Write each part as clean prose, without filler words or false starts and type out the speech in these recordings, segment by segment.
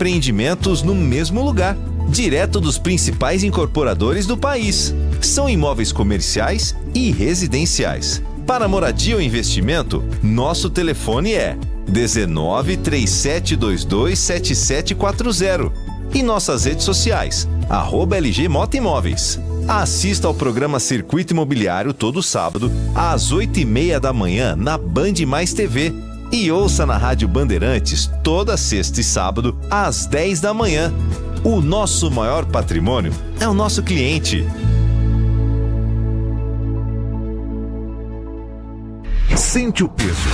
empreendimentos no mesmo lugar, direto dos principais incorporadores do país. São imóveis comerciais e residenciais. Para moradia ou investimento, nosso telefone é 19 3722 7740 e nossas redes sociais, @LG Mota Imóveis. Assista ao programa Circuito Imobiliário todo sábado, às 8h30 da manhã, na Band Mais TV. E ouça na Rádio Bandeirantes toda sexta e sábado, às 10 da manhã. O nosso maior patrimônio é o nosso cliente. Sente o peso.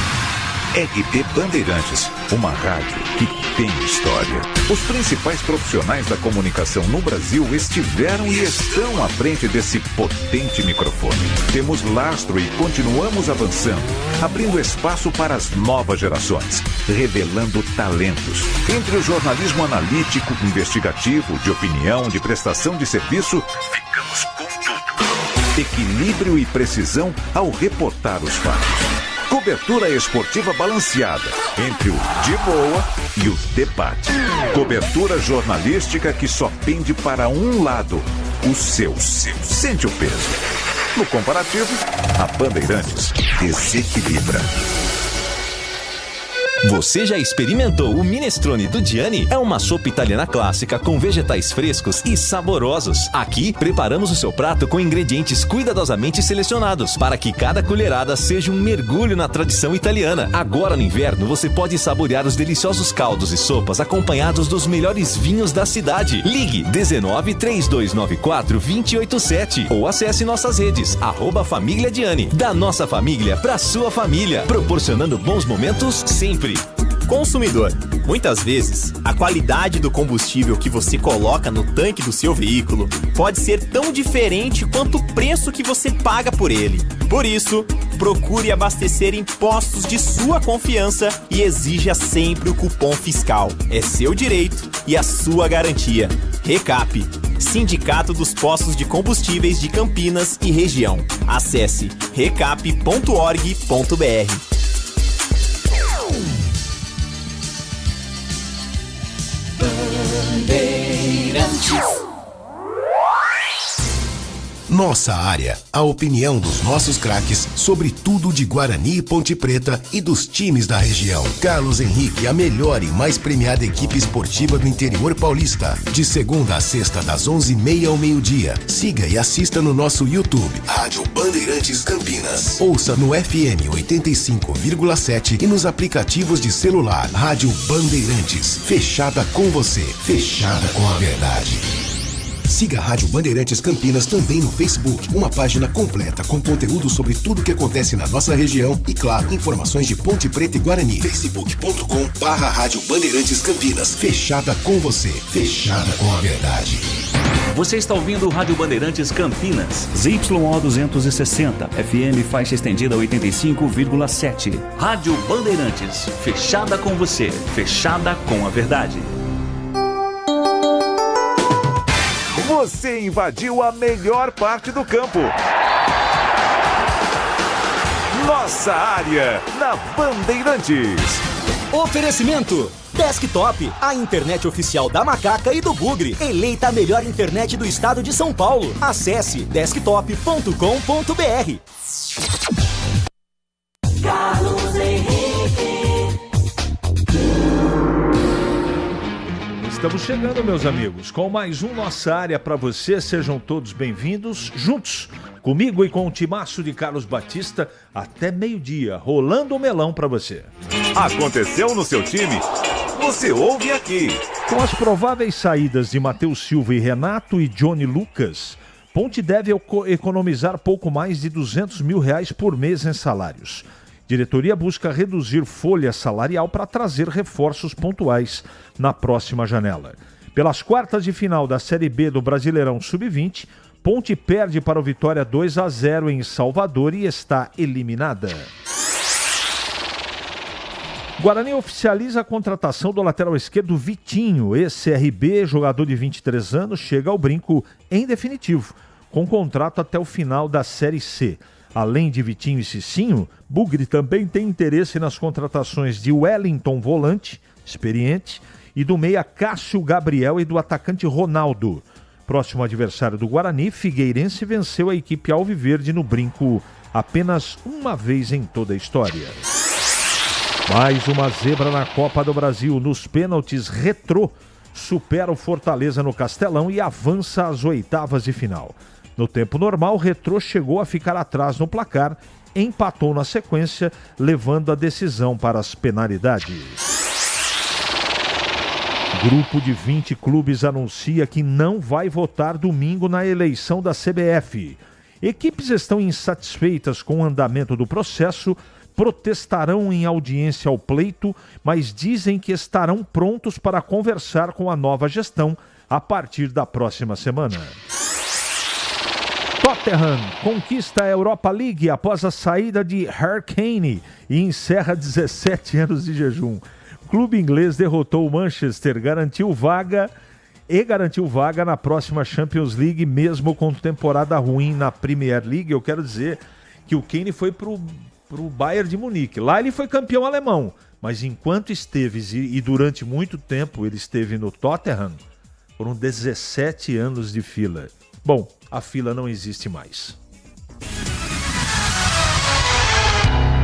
RP Bandeirantes, uma rádio que tem história. Os principais profissionais da comunicação no Brasil estiveram e estão à frente desse potente microfone. Temos lastro e continuamos avançando, abrindo espaço para as novas gerações, revelando talentos. Entre o jornalismo analítico, investigativo, de opinião, de prestação de serviço, ficamos com tudo. Equilíbrio e precisão ao reportar os fatos. Cobertura esportiva balanceada entre o de boa e o debate. Cobertura jornalística que só pende para um lado, o seu. Sente o peso. No comparativo, a Bandeirantes desequilibra. Você já experimentou o minestrone do Gianni? É uma sopa italiana clássica com vegetais frescos e saborosos. Aqui, preparamos o seu prato com ingredientes cuidadosamente selecionados para que cada colherada seja um mergulho na tradição italiana. Agora no inverno, você pode saborear os deliciosos caldos e sopas acompanhados dos melhores vinhos da cidade. Ligue 19 3294 287 ou acesse nossas redes, @Família Gianni. Da nossa família para sua família, proporcionando bons momentos sempre. Consumidor, muitas vezes, a qualidade do combustível que você coloca no tanque do seu veículo pode ser tão diferente quanto o preço que você paga por ele. Por isso, procure abastecer em postos de sua confiança e exija sempre o cupom fiscal. É seu direito e a sua garantia. Recap, Sindicato dos Postos de Combustíveis de Campinas e Região. Acesse recap.org.br. Nossa área, a opinião dos nossos craques sobre tudo de Guarani e Ponte Preta e dos times da região. Carlos Henrique, a melhor e mais premiada equipe esportiva do interior paulista. De segunda a sexta, das 11h30 ao meio-dia. Siga e assista no nosso YouTube, Rádio Bandeirantes Campinas. Ouça no FM 85,7 e nos aplicativos de celular. Rádio Bandeirantes, fechada com você, fechada com a verdade. Siga a Rádio Bandeirantes Campinas também no Facebook, uma página completa com conteúdo sobre tudo o que acontece na nossa região e, claro, informações de Ponte Preta e Guarani. facebook.com/Rádio Bandeirantes Campinas. Fechada com você, fechada com a verdade. Você está ouvindo o Rádio Bandeirantes Campinas, ZYO 260, FM faixa estendida 85,7. Rádio Bandeirantes, fechada com você, fechada com a verdade. Você invadiu a melhor parte do campo. Nossa área, na Bandeirantes. Oferecimento Desktop, a internet oficial da Macaca e do Bugre. Eleita a melhor internet do estado de São Paulo. Acesse desktop.com.br. Carlos Henrique. Estamos chegando, meus amigos, com mais um Nossa Área para você. Sejam todos bem-vindos, juntos comigo e com o timaço de Carlos Batista, até meio-dia, rolando o melão para você. Aconteceu no seu time? Você ouve aqui. Com as prováveis saídas de Matheus Silva e Renato e Johnny Lucas, Ponte deve economizar pouco mais de R$200 mil por mês em salários. Diretoria busca reduzir folha salarial para trazer reforços pontuais na próxima janela. Pelas quartas de final da Série B do Brasileirão Sub-20, Ponte perde para o Vitória 2-0 em Salvador e está eliminada. Guarani oficializa a contratação do lateral esquerdo Vitinho. Ex-CRB, jogador de 23 anos, chega ao Brinco em definitivo, com contrato até o final da Série C. Além de Vitinho e Cicinho, Bugre também tem interesse nas contratações de Wellington, volante, experiente, e do meia Cássio Gabriel e do atacante Ronaldo. Próximo adversário do Guarani, Figueirense venceu a equipe alviverde no Brinco apenas uma vez em toda a história. Mais uma zebra na Copa do Brasil. Nos pênaltis, Retrô supera o Fortaleza no Castelão e avança às oitavas de final. No tempo normal, Retrô chegou a ficar atrás no placar, empatou na sequência, levando a decisão para as penalidades. Grupo de 20 clubes anuncia que não vai votar domingo na eleição da CBF. Equipes estão insatisfeitas com o andamento do processo, protestarão em audiência ao pleito, mas dizem que estarão prontos para conversar com a nova gestão a partir da próxima semana. Tottenham conquista a Europa League após a saída de Harry Kane e encerra 17 anos de jejum. O clube inglês derrotou o Manchester, garantiu vaga na próxima Champions League, mesmo com temporada ruim na Premier League. Eu quero dizer que o Kane foi pro Bayern de Munique. Lá ele foi campeão alemão, mas enquanto esteve e durante muito tempo ele esteve no Tottenham, foram 17 anos de fila. Bom, a fila não existe mais.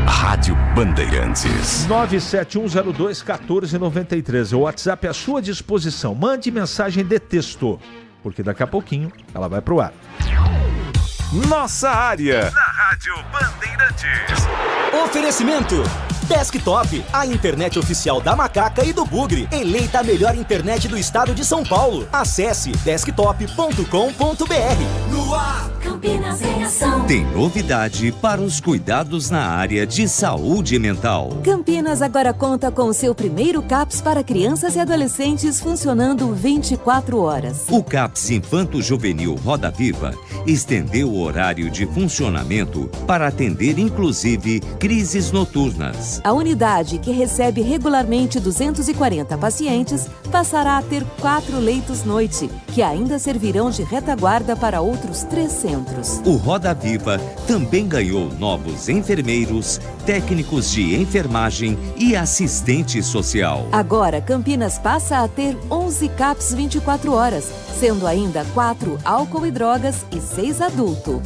Rádio Bandeirantes. 971021493. O WhatsApp é à sua disposição. Mande mensagem de texto, porque daqui a pouquinho ela vai pro ar. Nossa área, na Rádio Bandeirantes. Oferecimento Desktop, a internet oficial da Macaca e do Bugre. Eleita a melhor internet do estado de São Paulo. Acesse desktop.com.br. No ar, Campinas em ação. Tem novidade para os cuidados na área de saúde mental. Campinas agora conta com o seu primeiro CAPS para crianças e adolescentes funcionando 24 horas. O CAPS Infanto Juvenil Roda Viva estendeu o horário de funcionamento para atender inclusive crises noturnas. A unidade, que recebe regularmente 240 pacientes, passará a ter 4 leitos-noite, que ainda servirão de retaguarda para outros 3 centros. O Roda Viva também ganhou novos enfermeiros, técnicos de enfermagem e assistente social. Agora, Campinas passa a ter 11 CAPS 24 horas, sendo ainda 4 álcool e drogas e 6 adulto.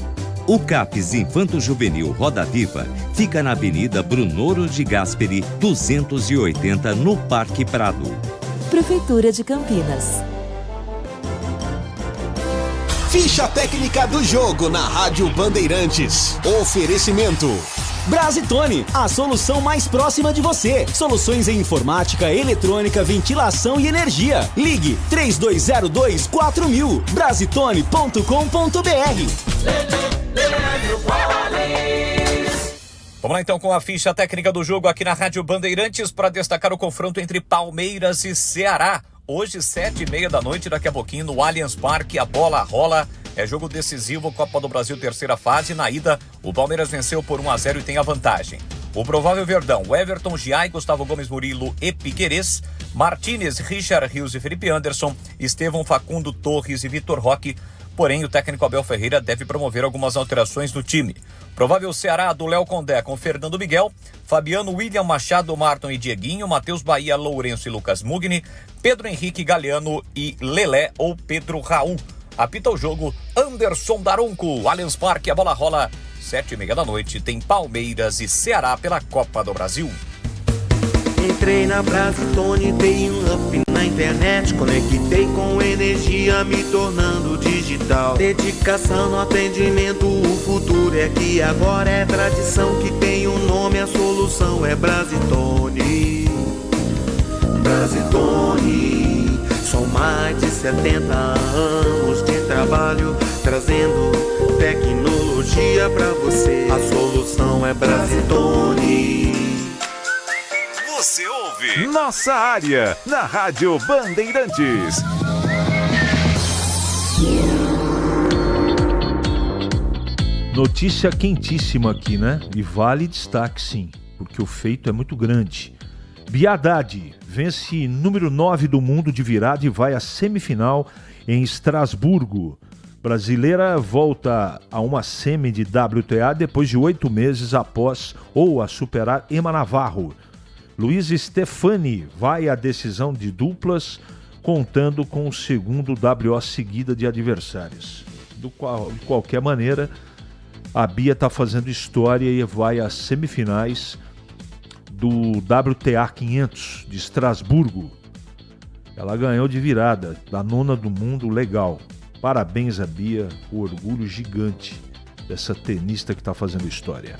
O CAPS Infanto Juvenil Roda Viva fica na Avenida Brunoro de Gasperi, 280, no Parque Prado. Prefeitura de Campinas. Ficha técnica do jogo na Rádio Bandeirantes. Oferecimento Brasitone, a solução mais próxima de você. Soluções em informática, eletrônica, ventilação e energia. Ligue 3202-4000. Brasitone.com.br. Vamos lá então com a ficha técnica do jogo aqui na Rádio Bandeirantes para destacar o confronto entre Palmeiras e Ceará. Hoje, 7h30 da noite, daqui a pouquinho no Allianz Parque, a bola rola. É jogo decisivo, Copa do Brasil, terceira fase. Na ida, o Palmeiras venceu por 1-0 e tem a vantagem. O provável Verdão, Everton, Giai, Gustavo Gomes, Murilo e Piquerez, Martínez, Richard Rios e Felipe Anderson, Estevão, Facundo, Torres e Vitor Roque. Porém, o técnico Abel Ferreira deve promover algumas alterações no time. Provável Ceará do Léo Condé com Fernando Miguel, Fabiano, William Machado, Marton e Dieguinho, Matheus Bahia, Lourenço e Lucas Mugni, Pedro Henrique, Galeano e Lelé ou Pedro Raul. Apita o jogo Anderson Daronco. Allianz Parque, a bola rola. 7h30 da noite, tem Palmeiras e Ceará pela Copa do Brasil. Entrei na Brasitone, dei um up na internet, conectei com energia, me tornando digital. Dedicação no atendimento, o futuro é que agora é tradição, que tem um nome, a solução é Brasitone. Brasitone, são mais de 70 anos de trabalho, trazendo tecnologia pra você. A solução é Brasitone. Você ouve Nossa Área, na Rádio Bandeirantes. Notícia quentíssima aqui, né? E vale destaque, sim, porque o feito é muito grande. Bia Haddad vence número 9 do mundo de virada e vai à semifinal em Estrasburgo. Brasileira volta a uma semi de WTA depois de 8 meses após ou a superar Emma Navarro. Luiz Stefani vai à decisão de duplas, contando com o segundo WO seguida de adversários. De qualquer maneira, a Bia está fazendo história e vai às semifinais do WTA 500 de Estrasburgo. Ela ganhou de virada, da nona do mundo, legal. Parabéns a Bia, o orgulho gigante dessa tenista que está fazendo história.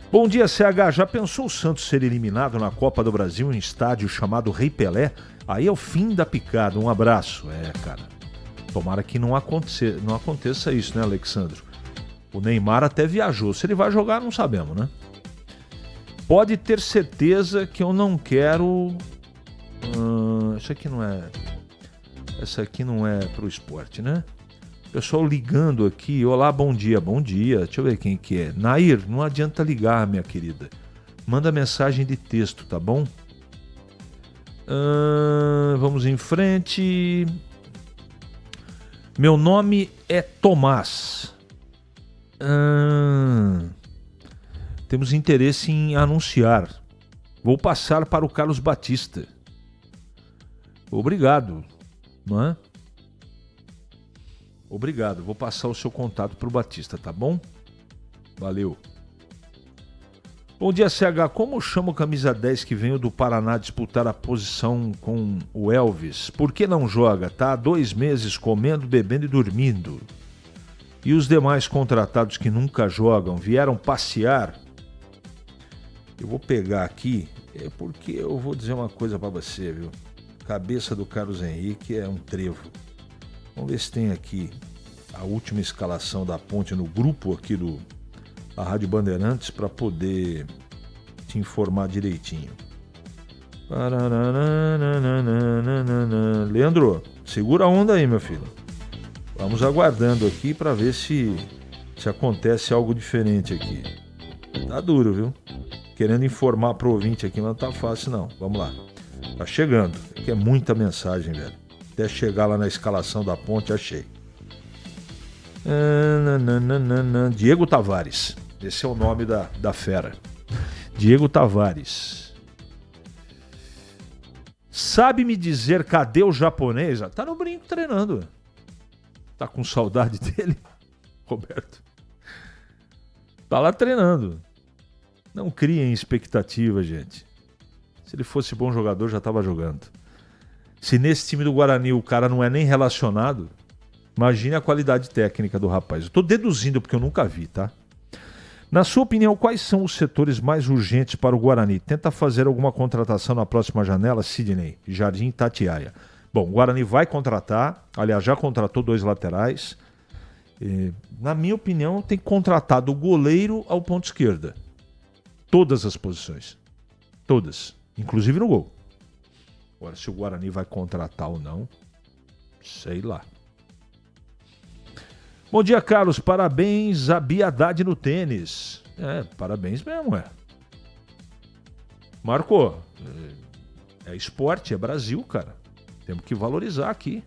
Bom dia, CH. Já pensou o Santos ser eliminado na Copa do Brasil em estádio chamado Rei Pelé? Aí é o fim da picada. Um abraço. Cara. Tomara que não aconteça isso, né, Alexandro? O Neymar até viajou. Se ele vai jogar, não sabemos, né? Pode ter certeza que eu não quero... Essa aqui não é pro esporte, né? Pessoal ligando aqui. Olá, bom dia. Bom dia. Deixa eu ver quem que é. Nair, não adianta ligar, minha querida. Manda mensagem de texto, tá bom? Vamos em frente. Meu nome é Tomás. Temos interesse em anunciar. Vou passar para o Carlos Batista. Obrigado. Não é? Obrigado. Vou passar o seu contato para o Batista, tá bom? Valeu. Bom dia, CH. Como chama o camisa 10 que veio do Paraná disputar a posição com o Elvis? Por que não joga? Tá há 2 meses comendo, bebendo e dormindo. E os demais contratados que nunca jogam vieram passear? Eu vou pegar aqui, porque eu vou dizer uma coisa para você, viu? Cabeça do Carlos Henrique é um trevo. Vamos ver se tem aqui a última escalação da Ponte no grupo aqui da Rádio Bandeirantes para poder te informar direitinho. Leandro, segura a onda aí, meu filho. Vamos aguardando aqui para ver se acontece algo diferente aqui. Tá duro, viu? Querendo informar pro ouvinte aqui, mas não tá fácil não. Vamos lá. Tá chegando. Aqui é muita mensagem, velho. Até chegar lá na escalação da Ponte, achei. Diego Tavares. Esse é o nome da fera. Diego Tavares. Sabe me dizer cadê o japonês? Tá no brinco treinando. Tá com saudade dele, Roberto? Tá lá treinando. Não criem expectativa, gente. Se ele fosse bom jogador, já estava jogando. Se nesse time do Guarani o cara não é nem relacionado, imagine a qualidade técnica do rapaz. Eu estou deduzindo porque eu nunca vi, tá? Na sua opinião, quais são os setores mais urgentes para o Guarani? Tenta fazer alguma contratação na próxima janela, Sidney, Jardim Itatiaia. Bom, o Guarani vai contratar, aliás, já contratou 2 laterais. Na minha opinião, tem que contratar do goleiro ao ponto esquerda. Todas as posições. Todas. Inclusive no gol. Agora, se o Guarani vai contratar ou não, sei lá. Bom dia, Carlos. Parabéns a Bia Haddad no tênis. Parabéns mesmo, Marcou. É esporte, é Brasil, cara. Temos que valorizar aqui.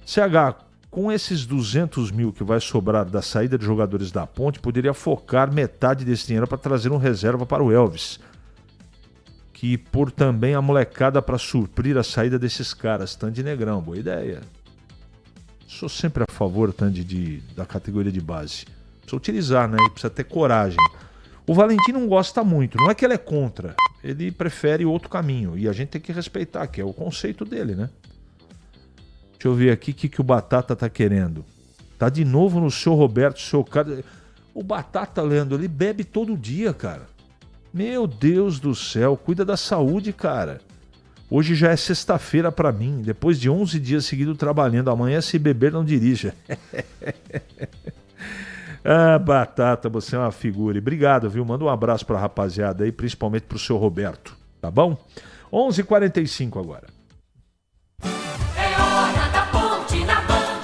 CH, com esses 200 mil que vai sobrar da saída de jogadores da Ponte, poderia focar metade desse dinheiro para trazer um reserva para o Elvis. Que por também a molecada para suprir a saída desses caras. Tandy Negrão, boa ideia. Sou sempre a favor, Tandy, da categoria de base. Precisa utilizar, né? E precisa ter coragem. O Valentim não gosta muito. Não é que ele é contra. Ele prefere outro caminho. E a gente tem que respeitar, que é o conceito dele, né? Deixa eu ver aqui o que o Batata tá querendo. Tá de novo no seu Roberto, seu cara. O Batata, Leandro, ele bebe todo dia, cara. Meu Deus do céu, cuida da saúde, cara. Hoje já é sexta-feira pra mim, depois de 11 dias seguidos trabalhando. Amanhã, se beber, não dirija. Batata, você é uma figura. E obrigado, viu? Manda um abraço pra rapaziada aí, principalmente pro seu Roberto, tá bom? 11h45 agora. É hora da Ponte na Band.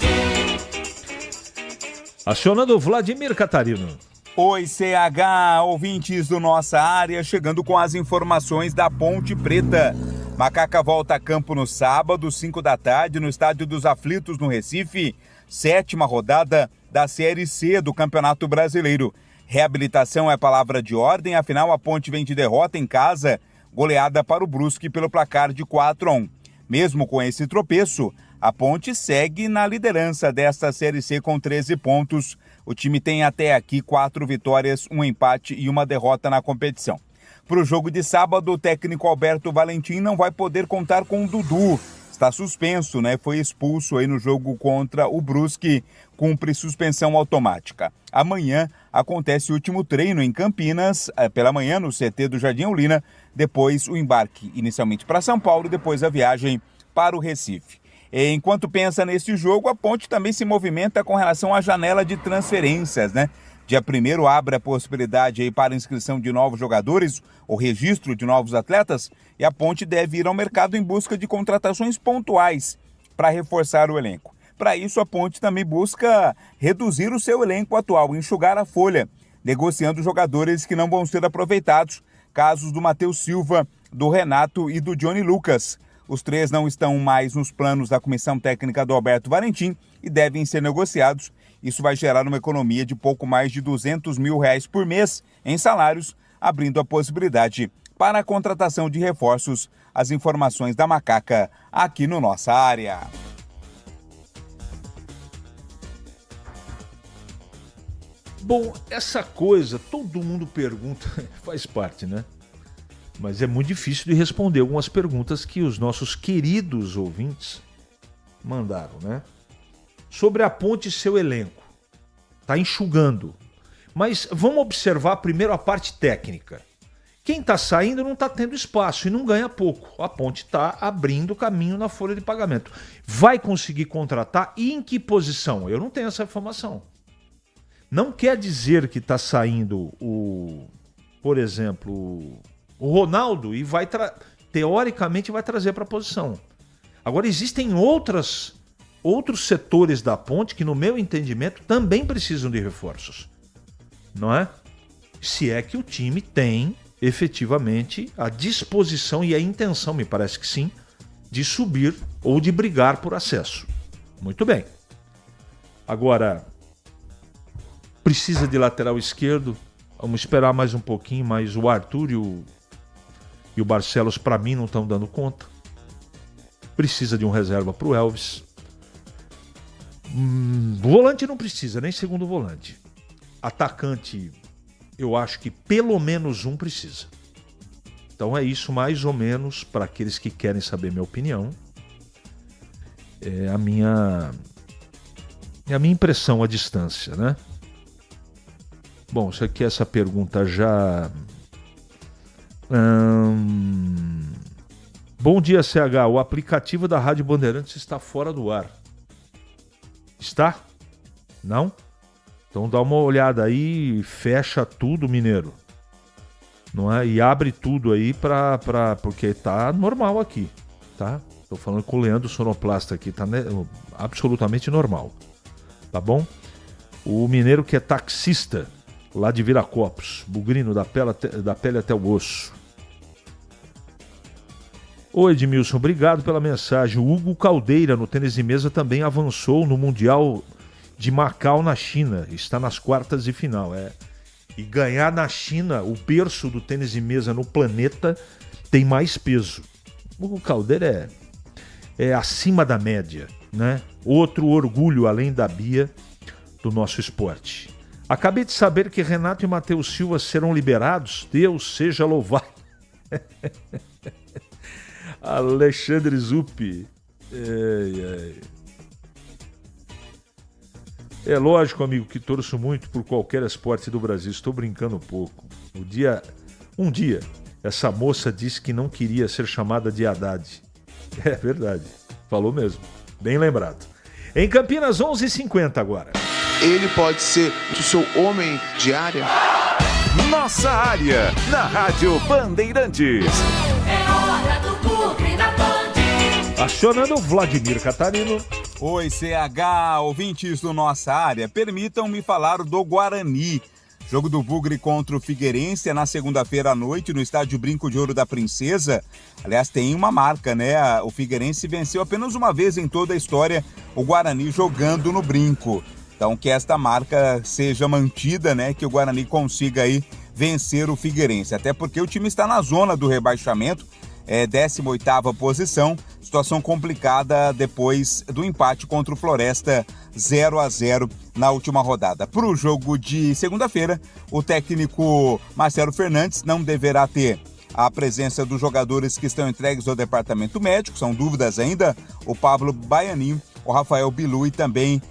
Acionando o Vladimir Catarino. Oi, CH, ouvintes do Nossa Área, chegando com as informações da Ponte Preta. Macaca volta a campo no sábado, 5 da tarde, no Estádio dos Aflitos, no Recife. 7ª rodada da Série C do Campeonato Brasileiro. Reabilitação é palavra de ordem, afinal a Ponte vem de derrota em casa goleada para o Brusque pelo placar de 4-1. Mesmo com esse tropeço, a Ponte segue na liderança desta Série C com 13 pontos. O time tem até aqui 4 vitórias, 1 empate e 1 derrota na competição. Para o jogo de sábado, o técnico Alberto Valentim não vai poder contar com o Dudu. Está suspenso, né? Foi expulso aí no jogo contra o Brusque, cumpre suspensão automática. Amanhã acontece o último treino em Campinas, pela manhã no CT do Jardim Oulina, depois o embarque inicialmente para São Paulo e depois a viagem para o Recife. Enquanto pensa nesse jogo, a Ponte também se movimenta com relação à janela de transferências, né? Dia 1º abre a possibilidade aí para inscrição de novos jogadores, o registro de novos atletas, e a Ponte deve ir ao mercado em busca de contratações pontuais para reforçar o elenco. Para isso, a Ponte também busca reduzir o seu elenco atual, enxugar a folha, negociando jogadores que não vão ser aproveitados, casos do Matheus Silva, do Renato e do Johnny Lucas. Os 3 não estão mais nos planos da comissão técnica do Alberto Valentim e devem ser negociados. Isso vai gerar uma economia de pouco mais de R$200 mil por mês em salários, abrindo a possibilidade para a contratação de reforços. As informações da Macaca aqui no Nossa Área. Bom, essa coisa, todo mundo pergunta, faz parte, né? Mas é muito difícil de responder algumas perguntas que os nossos queridos ouvintes mandaram, né? Sobre a Ponte e seu elenco. Tá enxugando. Mas vamos observar primeiro a parte técnica. Quem tá saindo não tá tendo espaço e não ganha pouco. A Ponte tá abrindo caminho na folha de pagamento. Vai conseguir contratar e em que posição? Eu não tenho essa informação. Não quer dizer que tá saindo por exemplo, o Ronaldo e teoricamente vai trazer para a posição. Agora existem outros setores da Ponte que, no meu entendimento, também precisam de reforços. Não é? Se é que o time tem, efetivamente, a disposição e a intenção, me parece que sim, de subir ou de brigar por acesso. Muito bem. Agora, precisa de lateral esquerdo. Vamos esperar mais um pouquinho, mas o Arthur e o Barcelos, para mim, não estão dando conta. Precisa de um reserva para o Elvis. Volante não precisa, nem segundo volante. Atacante, eu acho que pelo menos um precisa. Então é isso mais ou menos, para aqueles que querem saber minha opinião. É a minha impressão à distância, né? Bom, isso aqui, essa pergunta já... Bom dia, CH. O aplicativo da Rádio Bandeirantes está fora do ar. Está? Não? Então dá uma olhada aí, fecha tudo, mineiro. Não é? E abre tudo aí porque tá normal aqui, tá? Tô falando com o Leandro Sonoplasta aqui, tá absolutamente normal. Tá bom? O mineiro que é taxista, lá de Viracopos, bugrino da pele até o osso. Oi, Edmilson, obrigado pela mensagem. O Hugo Caldeira, no tênis de mesa, também avançou no Mundial de Macau, na China. Está nas quartas de final. E ganhar na China, o berço do tênis de mesa no planeta, tem mais peso. O Hugo Caldeira é acima da média, né? Outro orgulho, além da Bia, do nosso esporte. Acabei de saber que Renato e Matheus Silva serão liberados. Deus seja louvado. Alexandre Zuppi. É lógico, amigo, que torço muito por qualquer esporte do Brasil. Estou brincando um pouco. Um dia, essa moça disse que não queria ser chamada de Haddad. É verdade. Falou mesmo. Bem lembrado. Em Campinas, 11h50 agora. Ele pode ser o seu homem de área? Nossa Área, na Rádio Bandeirantes. É hora do Bugre da Band. Acionando Vladimir Catarino. Oi, CH, ouvintes do Nossa Área, permitam-me falar do Guarani. Jogo do Bugre contra o Figueirense na segunda-feira à noite no estádio Brinco de Ouro da Princesa. Aliás, tem uma marca, né? O Figueirense venceu apenas uma vez em toda a história o Guarani jogando no Brinco. Então que esta marca seja mantida, né? Que o Guarani consiga aí vencer o Figueirense, até porque o time está na zona do rebaixamento, 18ª posição, situação complicada depois do empate contra o Floresta 0-0 na última rodada. Para o jogo de segunda-feira, o técnico Marcelo Fernandes não deverá ter a presença dos jogadores que estão entregues ao departamento médico, são dúvidas ainda, o Pablo Baianinho, o Rafael Bilu e também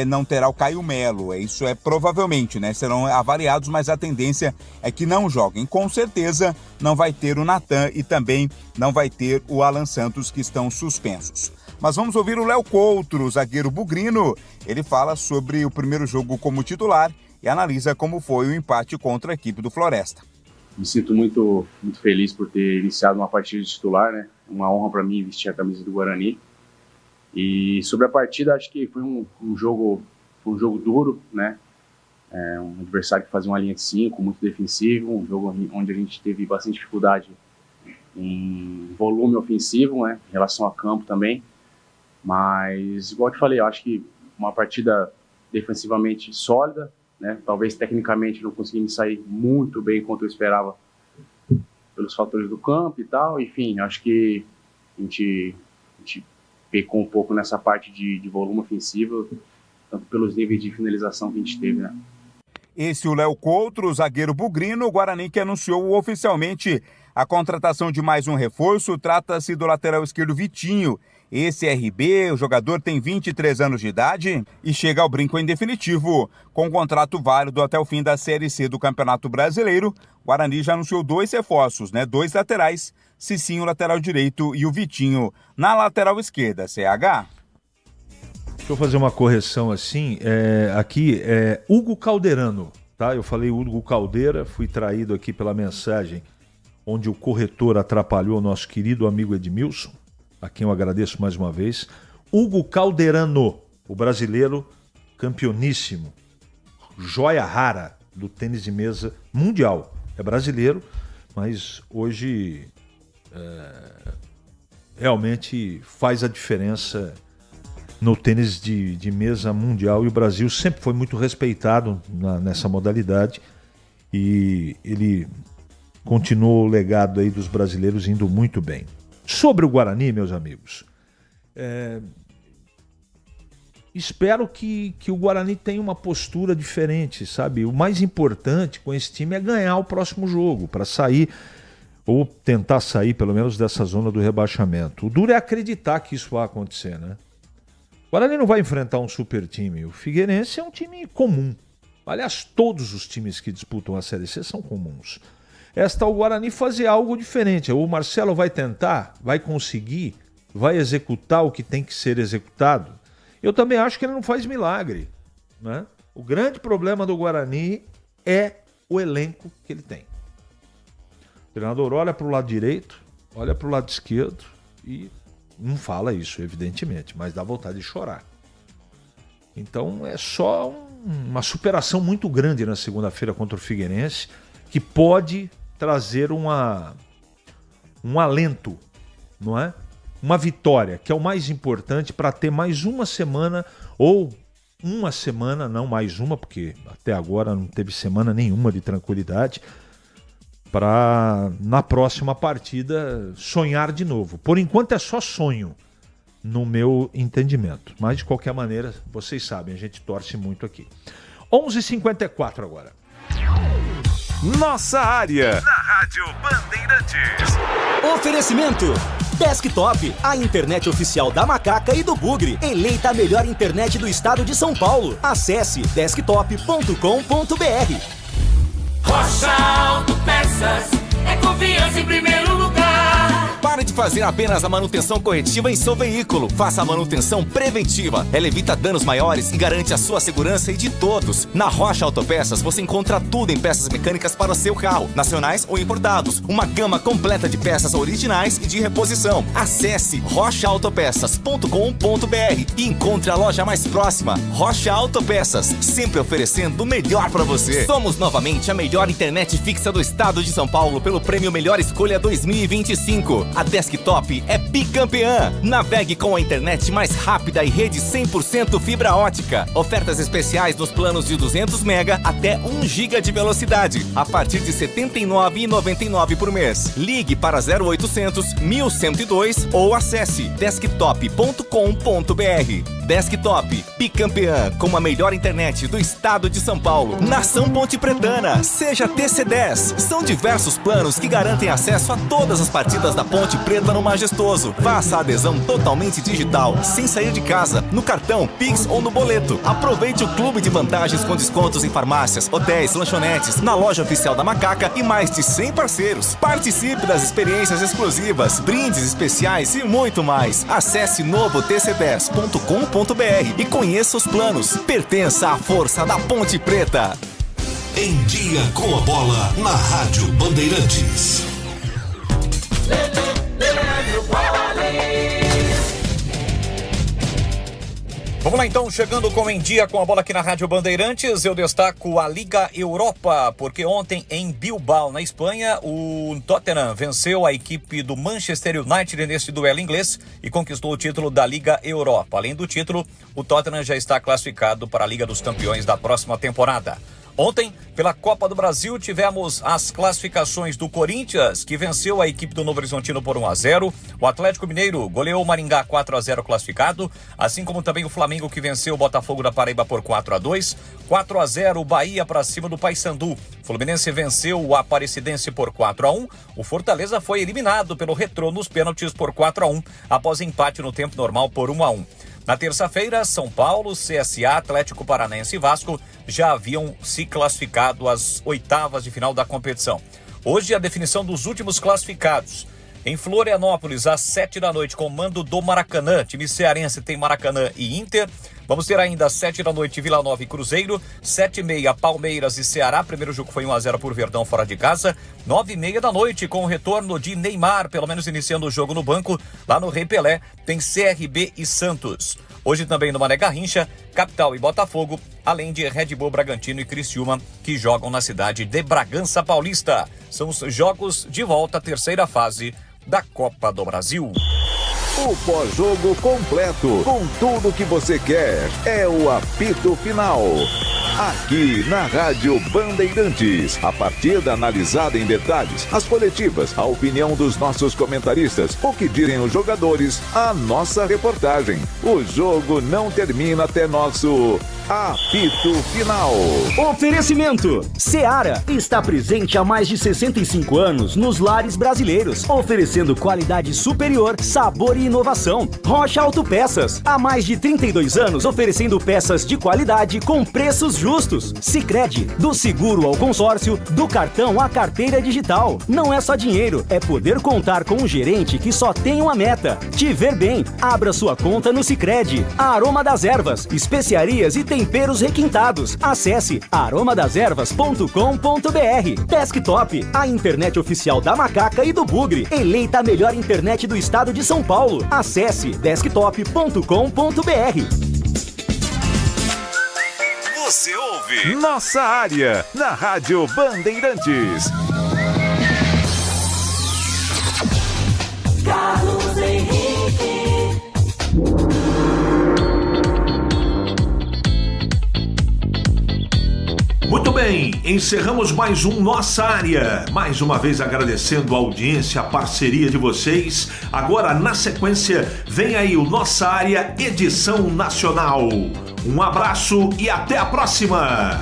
não terá o Caio Melo. Isso é provavelmente, né? Serão avaliados, mas a tendência é que não joguem. Com certeza não vai ter o Natan e também não vai ter o Alan Santos, que estão suspensos. Mas vamos ouvir o Léo Coutro, zagueiro bugrino. Ele fala sobre o primeiro jogo como titular e analisa como foi o empate contra a equipe do Floresta. Me sinto muito feliz por ter iniciado uma partida de titular, né? Uma honra para mim vestir a camisa do Guarani. E sobre a partida, acho que foi um jogo duro, né? Um adversário que fazia uma linha de 5, muito defensivo, um jogo onde a gente teve bastante dificuldade em volume ofensivo, né? Em relação a campo também. Mas, igual eu te falei, eu acho que uma partida defensivamente sólida, né? Talvez tecnicamente não conseguimos sair muito bem quanto eu esperava pelos fatores do campo e tal. Enfim, acho que a gente pecou um pouco nessa parte de volume ofensivo, tanto pelos níveis de finalização que a gente teve, né? Esse é o Léo Coutro, zagueiro bugrino, o Guarani que anunciou oficialmente a contratação de mais um reforço. Trata-se do lateral esquerdo Vitinho. Esse RB, o jogador tem 23 anos de idade e chega ao brinco em definitivo. Com um contrato válido até o fim da Série C do Campeonato Brasileiro, o Guarani já anunciou 2 reforços, né? 2 laterais, Cicinho, lateral direito, e o Vitinho na lateral esquerda. CH? Deixa eu fazer uma correção assim. Aqui é Hugo Calderano, tá? Eu falei Hugo Caldeira, fui traído aqui pela mensagem onde o corretor atrapalhou o nosso querido amigo Edmilson, a quem eu agradeço mais uma vez. Hugo Calderano, o brasileiro campeoníssimo, joia rara do tênis de mesa mundial. É brasileiro, mas hoje realmente faz a diferença no tênis de mesa mundial, e o Brasil sempre foi muito respeitado nessa modalidade, e ele continuou o legado aí dos brasileiros indo muito bem. Sobre o Guarani, meus amigos, espero que o Guarani tenha uma postura diferente, sabe? O mais importante com esse time é ganhar o próximo jogo, para sair, ou tentar sair pelo menos dessa zona do rebaixamento. O duro é acreditar que isso vai acontecer, né? O Guarani não vai enfrentar um super time. O Figueirense é um time comum. Aliás, todos os times que disputam a Série C são comuns. Esta é o Guarani fazer algo diferente. O Marcelo vai tentar, vai conseguir, vai executar o que tem que ser executado. Eu também acho que ele não faz milagre, né? O grande problema do Guarani é o elenco que ele tem. O treinador olha para o lado direito, olha para o lado esquerdo e não fala isso, evidentemente, mas dá vontade de chorar. Então é só uma superação muito grande na segunda-feira contra o Figueirense, que pode trazer um alento, não é? Uma vitória, que é o mais importante para ter mais uma semana, ou uma semana, não mais uma, porque até agora não teve semana nenhuma de tranquilidade, para na próxima partida sonhar de novo. Por enquanto é só sonho, no meu entendimento. Mas de qualquer maneira, vocês sabem, a gente torce muito aqui. 11h54 agora. Nossa área, na Rádio Bandeirantes. Oferecimento Desktop, a internet oficial da Macaca e do Bugre. Eleita a melhor internet do estado de São Paulo. Acesse desktop.com.br. Rocha Autopeças, é confiança em primeiro lugar. Pare de fazer apenas a manutenção corretiva em seu veículo. Faça a manutenção preventiva. Ela evita danos maiores e garante a sua segurança e de todos. Na Rocha Autopeças você encontra tudo em peças mecânicas para o seu carro, nacionais ou importados. Uma gama completa de peças originais e de reposição. Acesse rochaautopeças.com.br e encontre a loja mais próxima. Rocha Autopeças, sempre oferecendo o melhor para você. Somos novamente a melhor internet fixa do estado de São Paulo pelo prêmio Melhor Escolha 2025. A Desktop é Bicampeã. Navegue com a internet mais rápida e rede 100% fibra ótica. Ofertas especiais nos planos de 200 mega até 1 giga de velocidade, a partir de R$ 79,99 por mês. Ligue para 0800 1102 ou acesse desktop.com.br. Desktop, Bicampeã, com a melhor internet do estado de São Paulo. Nação Ponte Pretana, seja TC10. São diversos planos que garantem acesso a todas as partidas da Ponte Preta no Majestoso. Faça a adesão totalmente digital, sem sair de casa, no cartão, Pix ou no boleto. Aproveite o clube de vantagens com descontos em farmácias, hotéis, lanchonetes, na loja oficial da Macaca e mais de 100 parceiros. Participe das experiências exclusivas, brindes especiais e muito mais. Acesse novotc10.com.br e conheça os planos. Pertença à força da Ponte Preta. Em Dia com a Bola, na Rádio Bandeirantes. Vamos lá então, chegando com Em Dia com a Bola aqui na Rádio Bandeirantes, eu destaco a Liga Europa, porque ontem em Bilbao, na Espanha, o Tottenham venceu a equipe do Manchester United neste duelo inglês e conquistou o título da Liga Europa. Além do título, o Tottenham já está classificado para a Liga dos Campeões da próxima temporada. Ontem, pela Copa do Brasil, tivemos as classificações do Corinthians, que venceu a equipe do Novo Horizontino por 1-0. O Atlético Mineiro goleou o Maringá 4-0 classificado, assim como também o Flamengo, que venceu o Botafogo da Paraíba por 4-2. 4-0 o Bahia para cima do Paysandu. O Fluminense venceu o Aparecidense por 4-1. O Fortaleza foi eliminado pelo Retrô nos pênaltis por 4-1, após empate no tempo normal por 1-1. Na terça-feira, São Paulo, CSA, Atlético Paranaense e Vasco já haviam se classificado às oitavas de final da competição. Hoje, a definição dos últimos classificados. Em Florianópolis, às 7 da noite, comando do Maracanã. Time cearense tem Maracanã e Inter. Vamos ter ainda às 7 da noite Vila Nova e Cruzeiro, 7h30 Palmeiras e Ceará, primeiro jogo foi 1-0 por Verdão fora de casa, 9h30 da noite com o retorno de Neymar, pelo menos iniciando o jogo no banco, lá no Rei Pelé, tem CRB e Santos. Hoje também no Mané Garrincha, Capital e Botafogo, além de Red Bull Bragantino e Criciúma, que jogam na cidade de Bragança Paulista. São os jogos de volta à terceira fase da Copa do Brasil. O pós-jogo completo, com tudo que você quer, é o apito final. Aqui na Rádio Bandeirantes, a partida analisada em detalhes, as coletivas, a opinião dos nossos comentaristas, o que dizem os jogadores, a nossa reportagem. O jogo não termina até nosso apito final. Oferecimento: Seara está presente há mais de 65 anos nos lares brasileiros, oferecendo qualidade superior, sabor e inovação. Rocha Autopeças, há mais de 32 anos oferecendo peças de qualidade com preços justos. Sicredi, do seguro ao consórcio, do cartão à carteira digital. Não é só dinheiro, é poder contar com um gerente que só tem uma meta: te ver bem. Abra sua conta no Sicredi. Aroma das Ervas, especiarias e temperos requintados. Acesse aromadeservas.com.br. Desktop, a internet oficial da Macaca e do Bugre, eleita a melhor internet do estado de São Paulo. Acesse desktop.com.br. Você ouve Nossa Área, na Rádio Bandeirantes. Carlos Henrique. Muito bem, encerramos mais um Nossa Área. Mais uma vez agradecendo a audiência, a parceria de vocês. Agora, na sequência, vem aí o Nossa Área Edição Nacional. Um abraço e até a próxima!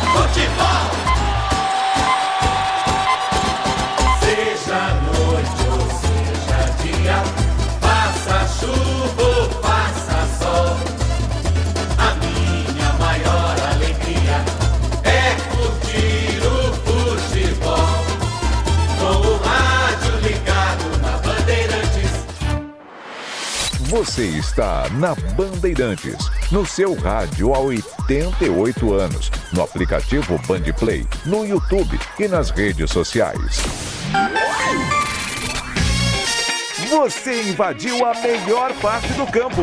Futebol! Seja noite ou seja dia, faça chuva ou faça sol, a minha maior alegria é curtir o futebol. Com o rádio ligado na Bandeirantes. Você está na Bandeirantes, no seu rádio há 88 anos, no aplicativo Bandplay, no YouTube e nas redes sociais. Você invadiu a melhor parte do campo.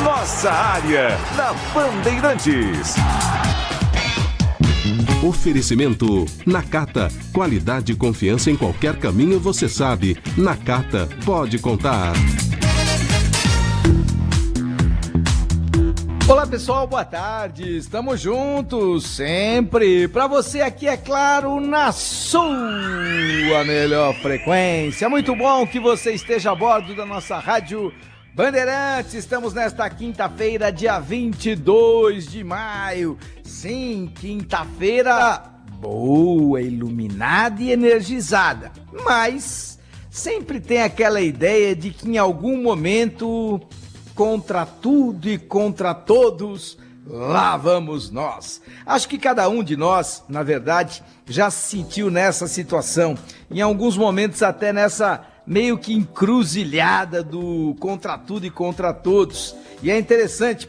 Nossa Área, na Bandeirantes. Oferecimento Nakata. Qualidade e confiança em qualquer caminho, você sabe. Nakata, pode contar. Olá pessoal, boa tarde, estamos juntos sempre, para você aqui é claro, na sua melhor frequência. Muito bom que você esteja a bordo da nossa Rádio Bandeirantes. Estamos nesta quinta-feira, dia 22 de maio, sim, quinta-feira boa, iluminada e energizada, mas sempre tem aquela ideia de que em algum momento, contra tudo e contra todos, lá vamos nós. Acho que cada um de nós, na verdade, já se sentiu nessa situação, em alguns momentos até nessa meio que encruzilhada do contra tudo e contra todos. E é interessante,